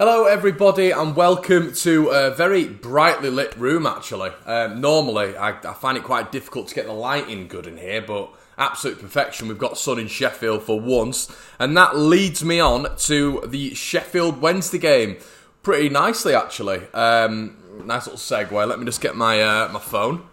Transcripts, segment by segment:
Hello everybody and welcome to a very brightly lit room actually. Normally I find it quite difficult to get the lighting good in here, but absolute perfection. We've got sun in Sheffield for once, and that leads me on to the Sheffield Wednesday game. Pretty nicely actually. Nice little segue. Let me just get my phone.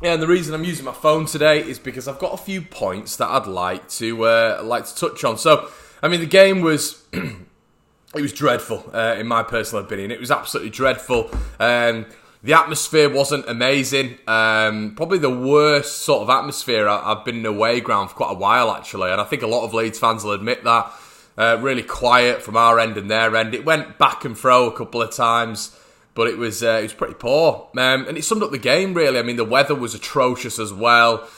Yeah, and the reason I'm using my phone today is because I've got a few points that I'd like to touch on. So, I mean, the game was it was dreadful in my personal opinion. It was absolutely dreadful. The atmosphere wasn't amazing. Probably the worst sort of atmosphere I've been in a away ground for quite a while actually, and I think a lot of Leeds fans will admit that. Really quiet from our end and their end. It went back and fro a couple of times, but it was pretty poor. And it summed up the game really. I mean, the weather was atrocious as well.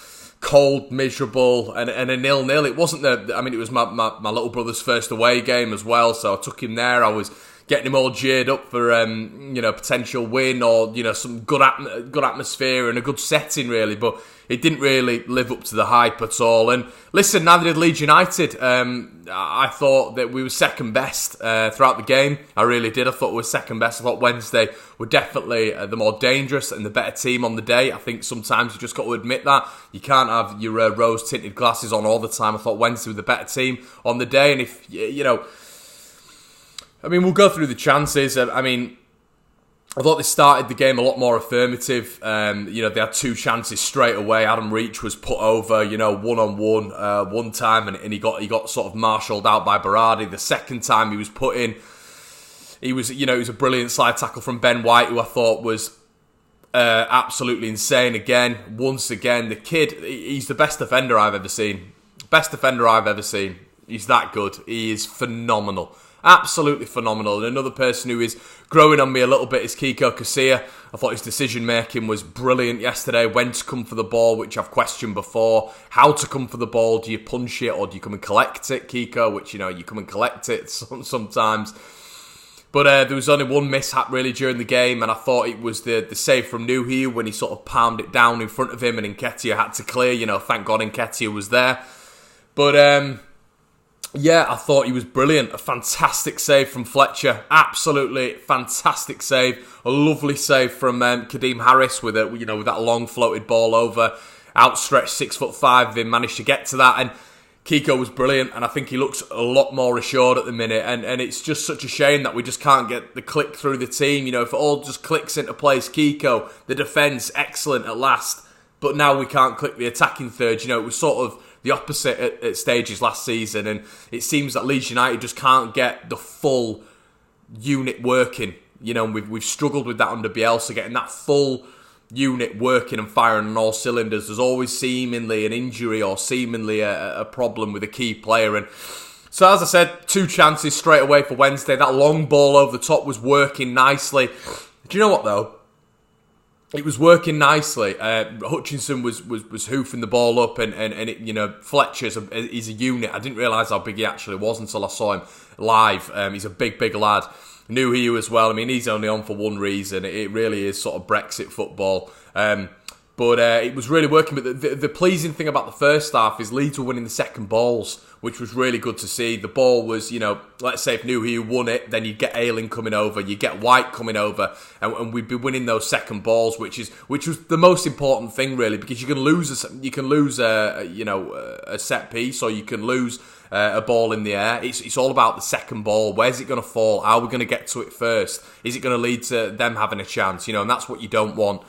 Cold, miserable, and a 0-0. It wasn't it was my little brother's first away game as well, so I took him there. I was getting him all geared up for potential win or some good atmosphere and a good setting really, but it didn't really live up to the hype at all. And listen, neither did Leeds United. I thought that we were second best throughout the game. I really did. I thought we were second best. I thought Wednesday were definitely the more dangerous and the better team on the day. I think sometimes you just got to admit that. You can't have your rose-tinted glasses on all the time. I thought Wednesday were the better team on the day. And if, we'll go through the chances. I thought they started the game a lot more affirmative. They had two chances straight away. Adam Reach was put over, one-on-one one time, and he got sort of marshalled out by Berardi. The second time he was put in, it was a brilliant slide tackle from Ben White, who I thought was absolutely insane again. Once again, the kid, he's the best defender I've ever seen. Best defender I've ever seen. He's that good. He is phenomenal. Absolutely phenomenal. And another person who is growing on me a little bit is Kiko Casilla. I thought his decision making was brilliant yesterday. When to come for the ball, which I've questioned before. How to come for the ball. Do you punch it or do you come and collect it, Kiko? Which, you come and collect it sometimes. But there was only one mishap really during the game, and I thought it was the save from Nuhiu when he sort of palmed it down in front of him and Nketiah had to clear. Thank God Nketiah was there. But yeah, I thought he was brilliant. A fantastic save from Fletcher. Absolutely fantastic save. A lovely save from Kadeem Harris with that long floated ball over. Outstretched 6'5". They managed to get to that. And Kiko was brilliant. And I think he looks a lot more assured at the minute. And it's just such a shame that we just can't get the click through the team. If it all just clicks into place, Kiko, the defence, excellent at last. But now we can't click the attacking third. It was sort of the opposite at stages last season, and it seems that Leeds United just can't get the full unit working. We've struggled with that under Bielsa, getting that full unit working and firing on all cylinders. There's always seemingly an injury or seemingly a problem with a key player. And so, as I said, two chances straight away for Wednesday. That long ball over the top was working nicely. Do you know what though? It was working nicely. Hutchinson was hoofing the ball up, and Fletcher's he's a unit. I didn't realise how big he actually was until I saw him live. He's a big lad. Nuhiu as well. He's only on for one reason. It really is sort of Brexit football. But it was really working. But the pleasing thing about the first half is Leeds were winning the second balls, which was really good to see. The ball was, let's say if Nuhiu won it, then you'd get Ayling coming over, you get White coming over, and we'd be winning those second balls, which was the most important thing really, because you can lose a set piece, or you can lose a ball in the air. It's all about the second ball. Where's it going to fall? How are we going to get to it first? Is it going to lead to them having a chance? And that's what you don't want.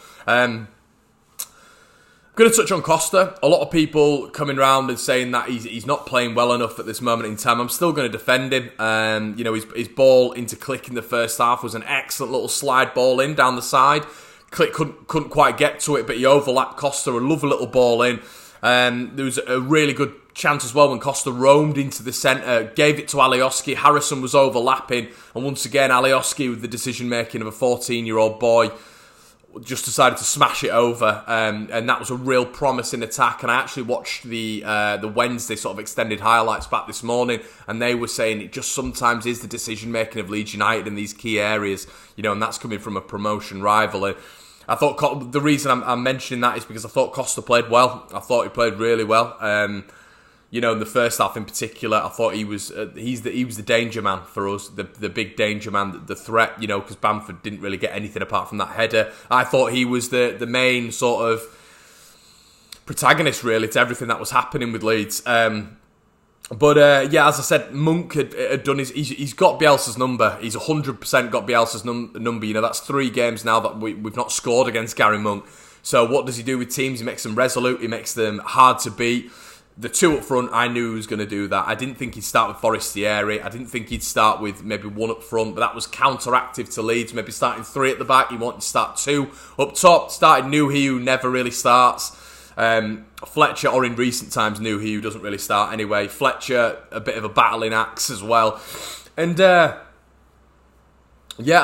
Going to touch on Costa. A lot of people coming around and saying that he's not playing well enough at this moment in time. I'm still going to defend him. His ball into Click in the first half was an excellent little slide ball in down the side. Click couldn't quite get to it, but he overlapped Costa. A lovely little ball in. There was a really good chance as well when Costa roamed into the centre, gave it to Alioski. Harrison was overlapping, and once again Alioski, with the decision making of a 14-year-old boy, just decided to smash it over, and that was a real promising attack. And I actually watched the Wednesday sort of extended highlights back this morning, and they were saying it just sometimes is the decision making of Leeds United in these key areas, and that's coming from a promotion rival. And I thought the reason I'm mentioning that is because I thought Costa played well. I thought he played really well. You know, in the first half in particular, I thought he was the danger man for us, the big danger man, the threat. You know, because Bamford didn't really get anything apart from that header. I thought he was the main sort of protagonist really to everything that was happening with Leeds. But as I said, Monk had done he's got Bielsa's number. He's 100% got Bielsa's number. You know, that's 3 games now that we've not scored against Gary Monk. So what does he do with teams? He makes them resolute. He makes them hard to beat. The 2 up front, I knew he was going to do that. I didn't think he'd start with Forestieri. I didn't think he'd start with maybe 1 up front, but that was counteractive to Leeds. Maybe starting 3 at the back. He wanted to start 2 up top. Started Nuhi, who never really starts. Fletcher, or in recent times, Nuhi, who doesn't really start anyway. Fletcher, a bit of a battling axe as well. And I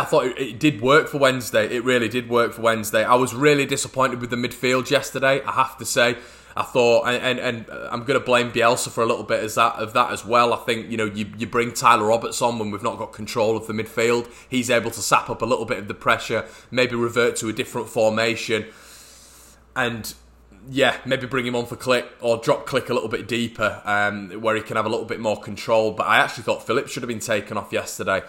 thought it did work for Wednesday. It really did work for Wednesday. I was really disappointed with the midfield yesterday, I have to say. I thought, and I'm going to blame Bielsa for a little bit of that as well. I think, you know, you bring Tyler Roberts on when we've not got control of the midfield. He's able to sap up a little bit of the pressure, maybe revert to a different formation, and maybe bring him on for Click or drop Click a little bit deeper, where he can have a little bit more control. But I actually thought Phillips should have been taken off yesterday.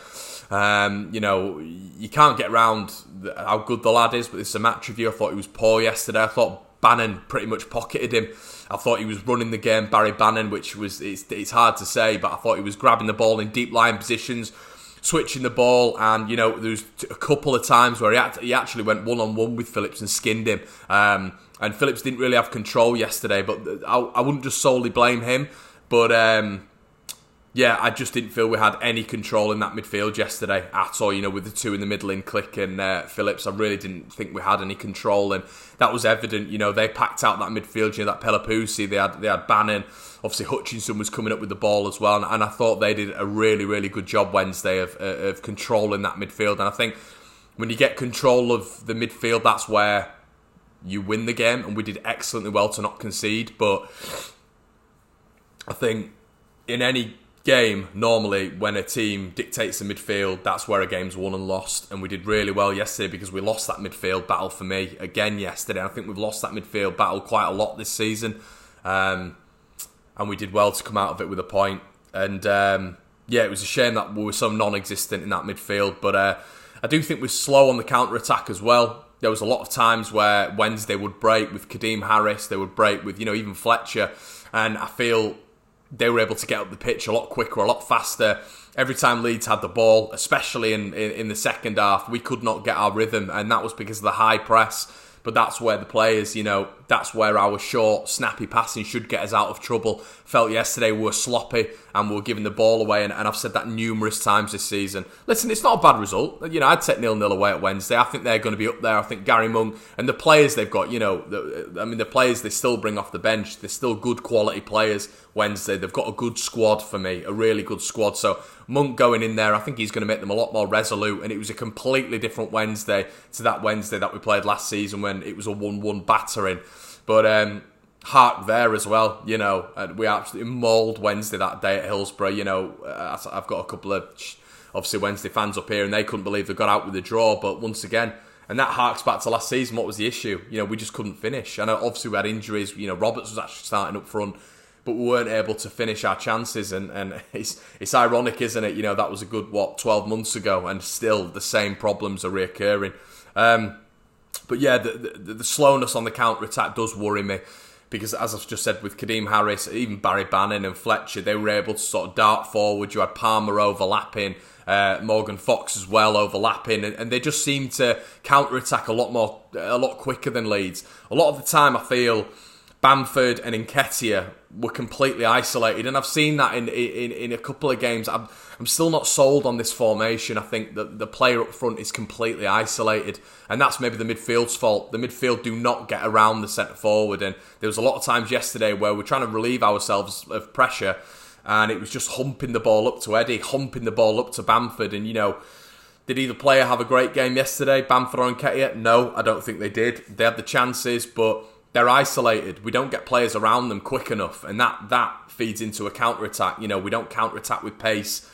You know, you can't get around how good the lad is, but it's a match review. I thought he was poor yesterday. I thought Bannon pretty much pocketed him. I thought he was running the game, Barry Bannon, which was it's hard to say, but I thought he was grabbing the ball in deep line positions, switching the ball, and you know, there was a couple of times where he actually went one-on-one with Phillips and skinned him. And Phillips didn't really have control yesterday, but I wouldn't just solely blame him. But I just didn't feel we had any control in that midfield yesterday at all. You know, with the 2 in the middle in Click and Phillips, I really didn't think we had any control, and that was evident. You know, they packed out that midfield. You know, that Pelopousi, they had Bannon. Obviously, Hutchinson was coming up with the ball as well, and I thought they did a really, really good job Wednesday of controlling that midfield. And I think when you get control of the midfield, that's where you win the game, and we did excellently well to not concede. But I think in any game, normally when a team dictates the midfield, that's where a game's won and lost. And we did really well yesterday because we lost that midfield battle for me again yesterday. I think we've lost that midfield battle quite a lot this season, and we did well to come out of it with a point. And it was a shame that we were so non-existent in that midfield. But I do think we're slow on the counter-attack as well. There was a lot of times where Wednesday would break with Kadeem Harris, they would break with, you know, even Fletcher, and I feel they were able to get up the pitch a lot quicker, a lot faster. Every time Leeds had the ball, especially in the second half, we could not get our rhythm, and that was because of the high press. But that's where the players, you know, that's where our short, snappy passing should get us out of trouble. Felt yesterday we were sloppy and we were giving the ball away, and I've said that numerous times this season. Listen, it's not a bad result. You know, I'd take 0-0 away at Wednesday. I think they're going to be up there. I think Gary Monk and the players they've got, you know, the players they still bring off the bench, they're still good quality players Wednesday. They've got a good squad for me, a really good squad. So Monk going in there, I think he's going to make them a lot more resolute, and it was a completely different Wednesday to that Wednesday that we played last season when it was a 1-1 battering. But Hark there as well, you know, and we absolutely mauled Wednesday that day at Hillsborough. You know, I've got a couple of obviously Wednesday fans up here, and they couldn't believe they got out with a draw. But once again, and that harks back to last season. What was the issue? You know, we just couldn't finish. I know obviously we had injuries. You know, Roberts was actually starting up front, but we weren't able to finish our chances. And it's ironic, isn't it? You know, that was a good 12 months ago, and still the same problems are reoccurring. But yeah, the slowness on the counter-attack does worry me, because as I've just said, with Kadeem Harris, even Barry Bannon and Fletcher, they were able to sort of dart forward. You had Palmer overlapping, Morgan Fox as well overlapping, and they just seemed to counter-attack a lot quicker than Leeds. A lot of the time I feel Bamford and Nketiah were completely isolated, and I've seen that in a couple of games. I'm still not sold on this formation. I think that the player up front is completely isolated, and that's maybe the midfield's fault. The midfield do not get around the centre forward, and there was a lot of times yesterday where we're trying to relieve ourselves of pressure, and it was just humping the ball up to Eddie, humping the ball up to Bamford. And you know, did either player have a great game yesterday, Bamford or Nketiah? No, I don't think they did. They had the chances, but they're isolated. We don't get players around them quick enough, and that feeds into a counter-attack. You know, we don't counter-attack with pace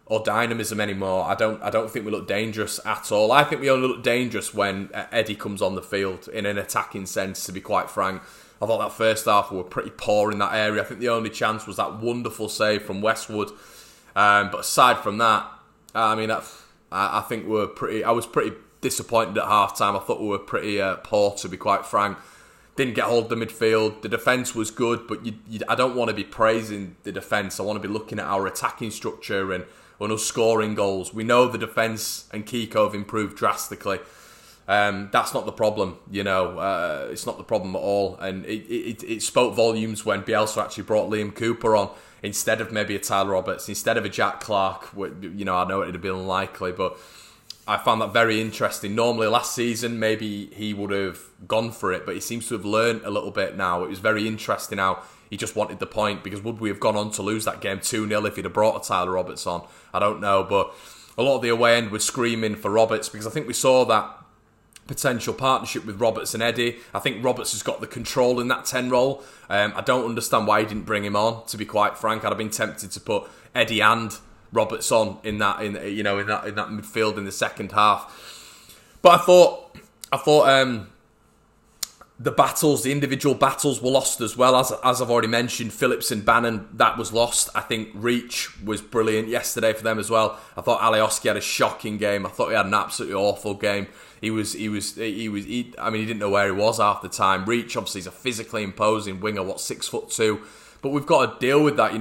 or dynamism anymore. I don't think we look dangerous at all. I think we only look dangerous when Eddie comes on the field in an attacking sense, to be quite frank. I thought that first half we were pretty poor in that area. I think the only chance was that wonderful save from Westwood. But aside from that, I mean, I think I was pretty disappointed at half-time. I thought we were pretty poor, to be quite frank. Didn't get hold of the midfield. The defence was good, but I don't want to be praising the defence. I want to be looking at our attacking structure and us scoring goals. We know the defence and Kiko have improved drastically. That's not the problem, it's not the problem at all. And it spoke volumes when Bielsa actually brought Liam Cooper on instead of maybe a Tyler Roberts, instead of a Jack Clark. I know it'd have been unlikely, but I found that very interesting. Normally last season, maybe he would have gone for it, but he seems to have learned a little bit now. It was very interesting how he just wanted the point, because would we have gone on to lose that game 2-0 if he'd have brought a Tyler Roberts on? I don't know, but a lot of the away end was screaming for Roberts, because I think we saw that potential partnership with Roberts and Eddie. I think Roberts has got the control in that 10 role. I don't understand why he didn't bring him on, to be quite frank. I'd have been tempted to put Eddie and Roberts on in that midfield in the second half. But I thought the individual battles were lost as well. As I've already mentioned, Phillips and Bannon, that was lost. I think Reach was brilliant yesterday for them as well. I thought Alioski had a shocking game. I thought he had an absolutely awful game. He didn't know where he was half the time. Reach, obviously, is a physically imposing winger, 6'2". But we've got to deal with that,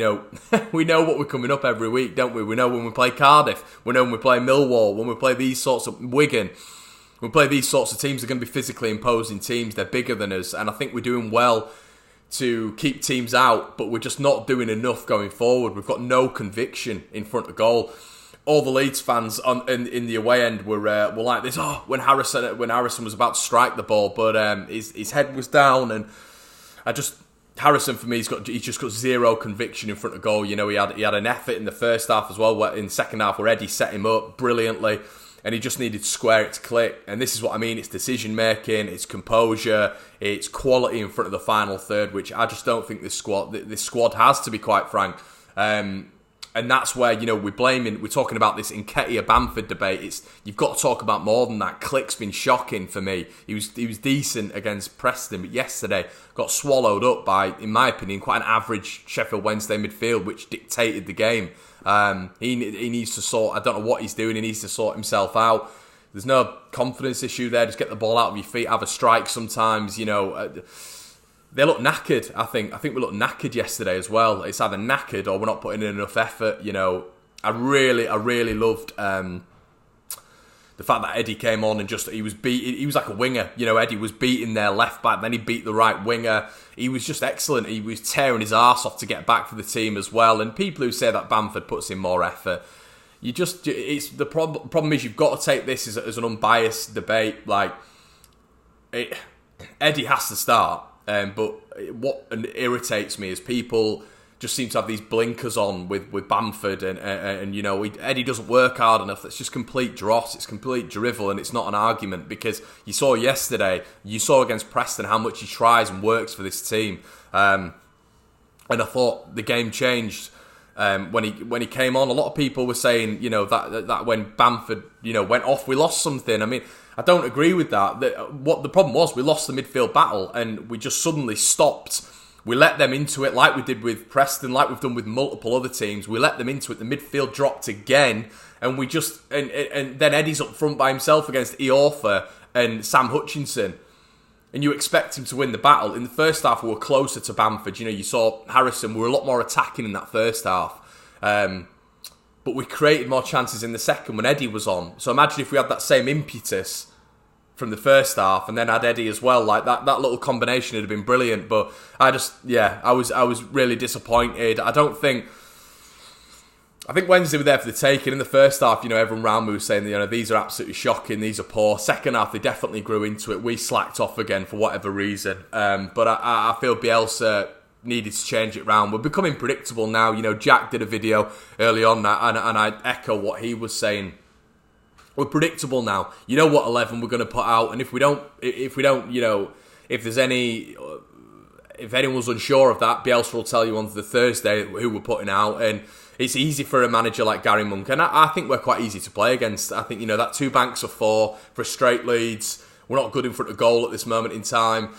We know what we're coming up every week, don't we? We know when we play Cardiff. We know when we play Millwall. When we play these sorts of Wigan. When we play these sorts of teams, they're going to be physically imposing teams. They're bigger than us. And I think we're doing well to keep teams out, but we're just not doing enough going forward. We've got no conviction in front of goal. All the Leeds fans in the away end were like this. Oh, when Harrison was about to strike the ball, but his head was down, and Harrison, for me, he's just got zero conviction in front of goal. He had an effort in the first half as well, in the second half where Eddie set him up brilliantly, and he just needed to square it to click. And this is what I mean. It's decision making, it's composure, it's quality in front of the final third, which I just don't think this squad has, to be quite frank. And that's where, we're talking about this Nketiah-Bamford debate. You've got to talk about more than that. Click's been shocking for me. He was decent against Preston, but yesterday got swallowed up by, in my opinion, quite an average Sheffield Wednesday midfield, which dictated the game. He needs to I don't know what he's doing, he needs to sort himself out. There's no confidence issue there. Just get the ball out of your feet, have a strike sometimes, They look knackered, I think. I think we looked knackered yesterday as well. It's either knackered or we're not putting in enough effort. I really loved the fact that Eddie came on and he was like a winger. Eddie was beating their left back, then he beat the right winger. He was just excellent. He was tearing his arse off to get back for the team as well. And people who say that Bamford puts in more effort, the problem is you've got to take this as an unbiased debate. Eddie has to start. But what irritates me is people just seem to have these blinkers on with Bamford and Eddie doesn't work hard enough. It's just complete dross. It's complete drivel, and it's not an argument, because you saw against Preston how much he tries and works for this team. And I thought the game changed when he came on. A lot of people were saying that when Bamford went off, we lost something. I mean, I don't agree with that. What the problem was, we lost the midfield battle, and we just suddenly stopped. We let them into it, like we did with Preston, like we've done with multiple other teams. We let them into it. The midfield dropped again, and and then Eddie's up front by himself against Iorfa and Sam Hutchinson, and you expect him to win the battle. In the first half, we were closer to Bamford. You saw Harrison. We were a lot more attacking in that first half. But we created more chances in the second when Eddie was on. So imagine if we had that same impetus from the first half and then had Eddie as well. Like that little combination would have been brilliant. But I was really disappointed. I think Wednesday were there for the taking. In the first half, everyone around me was saying, these are absolutely shocking, these are poor. Second half, they definitely grew into it. We slacked off again for whatever reason. But I feel Bielsa needed to change it round. We're becoming predictable now. Jack did a video early on, and I echo what he was saying. We're predictable now. You know what 11 we're going to put out, and if anyone's unsure of that, Bielsa will tell you on the Thursday who we're putting out, and it's easy for a manager like Gary Monk, and I think we're quite easy to play against. I think that 2 banks of 4, frustrate Leeds. We're not good in front of goal at this moment in time.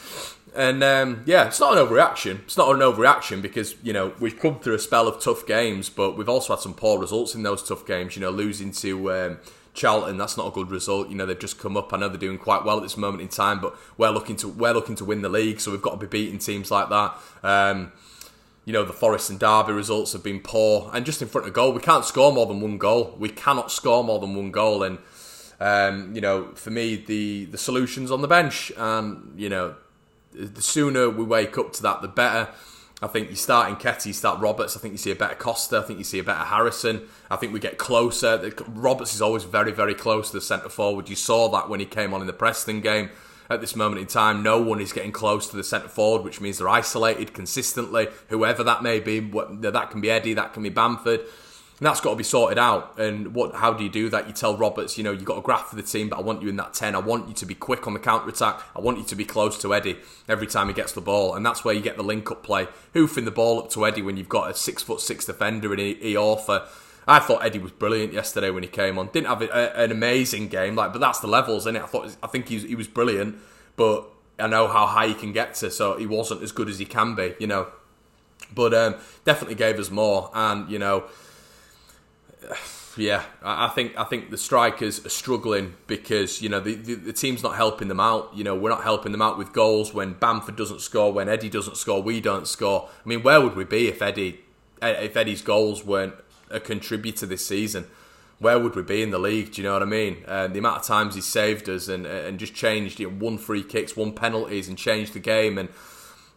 And it's not an overreaction. It's not an overreaction because, we've come through a spell of tough games, but we've also had some poor results in those tough games. Losing to Charlton, that's not a good result. They've just come up. I know they're doing quite well at this moment in time, but we're looking to win the league, so we've got to be beating teams like that. The Forest and Derby results have been poor, and just in front of goal, we can't score more than one goal. We cannot score more than one goal, and for me, the solution's on the bench, and the sooner we wake up to that, the better. I think you start Nketiah, you start Roberts. I think you see a better Costa. I think you see a better Harrison. I think we get closer. Roberts is always very, very close to the centre forward. You saw that when he came on in the Preston game. At this moment in time, no one is getting close to the centre forward, which means they're isolated consistently, whoever that may be. That can be Eddie, that can be Bamford. And that's got to be sorted out. And how do you do that? You tell Roberts, you've got a graph for the team, but I want you in that 10. I want you to be quick on the counter-attack. I want you to be close to Eddie every time he gets the ball. And that's where you get the link-up play. Hoofing the ball up to Eddie when you've got a 6'6" defender in Iorfa. I thought Eddie was brilliant yesterday when he came on. Didn't have an amazing game, but that's the levels, isn't it? I think he was brilliant, but I know how high he can get to, so he wasn't as good as he can be, But definitely gave us more, and I think the strikers are struggling because the team's not helping them out. We're not helping them out with goals. When Bamford doesn't score, when Eddie doesn't score, we don't score. I mean, where would we be if Eddie's goals weren't a contributor this season? Where would we be in the league? Do you know what I mean? The amount of times he's saved us and just changed, won free kicks, won penalties, and changed the game. And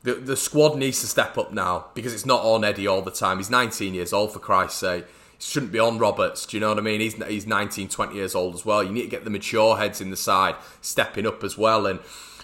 the squad needs to step up now because it's not on Eddie all the time. He's 19 years old, for Christ's sake. Shouldn't be on Roberts, do you know what I mean? He's 19, 20 years old as well. You need to get the mature heads in the side stepping up as well. And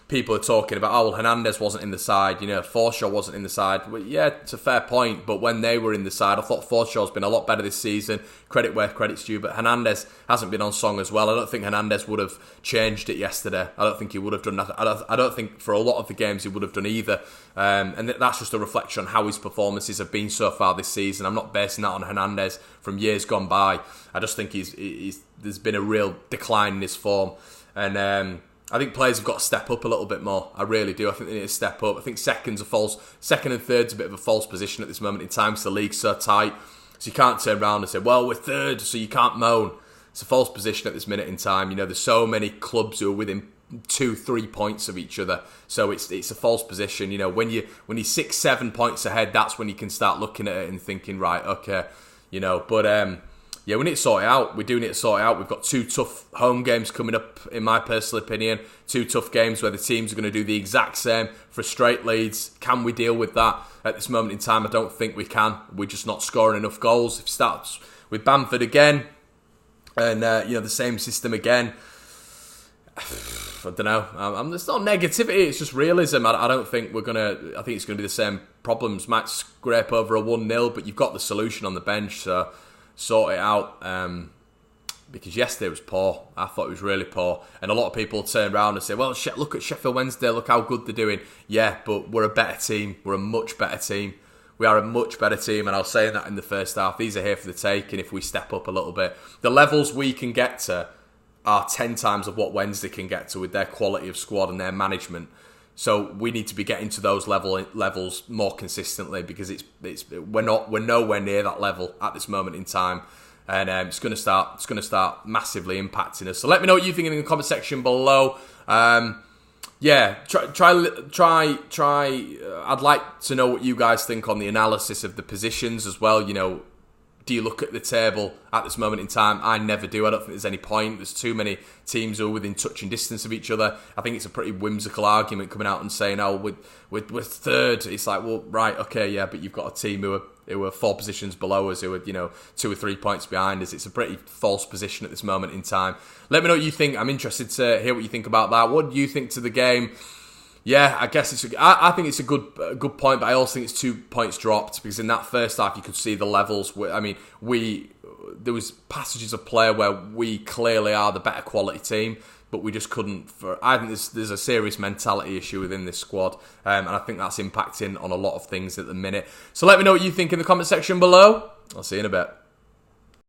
people are talking about, Hernandez wasn't in the side, Forshaw wasn't in the side. Well, yeah, it's a fair point, but when they were in the side, I thought Forshaw's been a lot better this season. Credit where credit's due, but Hernandez hasn't been on song as well. I don't think Hernandez would have changed it yesterday. I don't think he would have done that. I don't think for a lot of the games he would have done either. And that's just a reflection on how his performances have been so far this season. I'm not basing that on Hernandez from years gone by. I just think there's been a real decline in his form. And I think players have got to step up a little bit more. I really do. I think they need to step up. I think second and third's a bit of a false position at this moment in time because the league's so tight. So you can't turn around and say, well, we're third, so you can't moan. It's a false position at this minute in time. There's so many clubs who are within 2-3 points of each other. So it's a false position. When you're 6-7 points ahead, that's when you can start looking at it and thinking, right, okay, but yeah, we need to sort it out. We do need to sort it out. We've got 2 tough home games coming up, in my personal opinion. 2 tough games where the teams are going to do the exact same, frustrate Leeds. Can we deal with that at this moment in time? I don't think we can. We're just not scoring enough goals. If it starts with Bamford again, and the same system again, I don't know. It's not negativity. It's just realism. I don't think we're gonna. I think it's going to be the same problems. Might scrape over a 1-0, but you've got the solution on the bench, so sort it out. Because yesterday was poor. I thought it was really poor, and a lot of people turn around and say, "Well, look at Sheffield Wednesday. Look how good they're doing." Yeah, but we're a better team. We're a much better team. We are a much better team, and I was saying that in the first half. These are here for the taking if we step up a little bit. The levels we can get to are 10 times of what Wednesday can get to with their quality of squad and their management. So we need to be getting to those levels more consistently because we're nowhere near that level at this moment in time, and it's going to start massively impacting us. So let me know what you think in the comment section below. Yeah, try. I'd like to know what you guys think on the analysis of the positions as well. Do you look at the table at this moment in time? I never do. I don't think there's any point. There's too many teams who are within touching distance of each other. I think it's a pretty whimsical argument coming out and saying, "Oh, we're third." It's like, well, right, okay, yeah, but you've got a team who are 4 positions below us, who are 2 or 3 points behind us. It's a pretty false position at this moment in time. Let me know what you think. I'm interested to hear what you think about that. What do you think to the game? Yeah, I guess I think it's a good point, but I also think it's 2 points dropped because in that first half you could see the levels. There was passages of play where we clearly are the better quality team, but we just couldn't. I think there's a serious mentality issue within this squad, and I think that's impacting on a lot of things at the minute. So let me know what you think in the comment section below. I'll see you in a bit.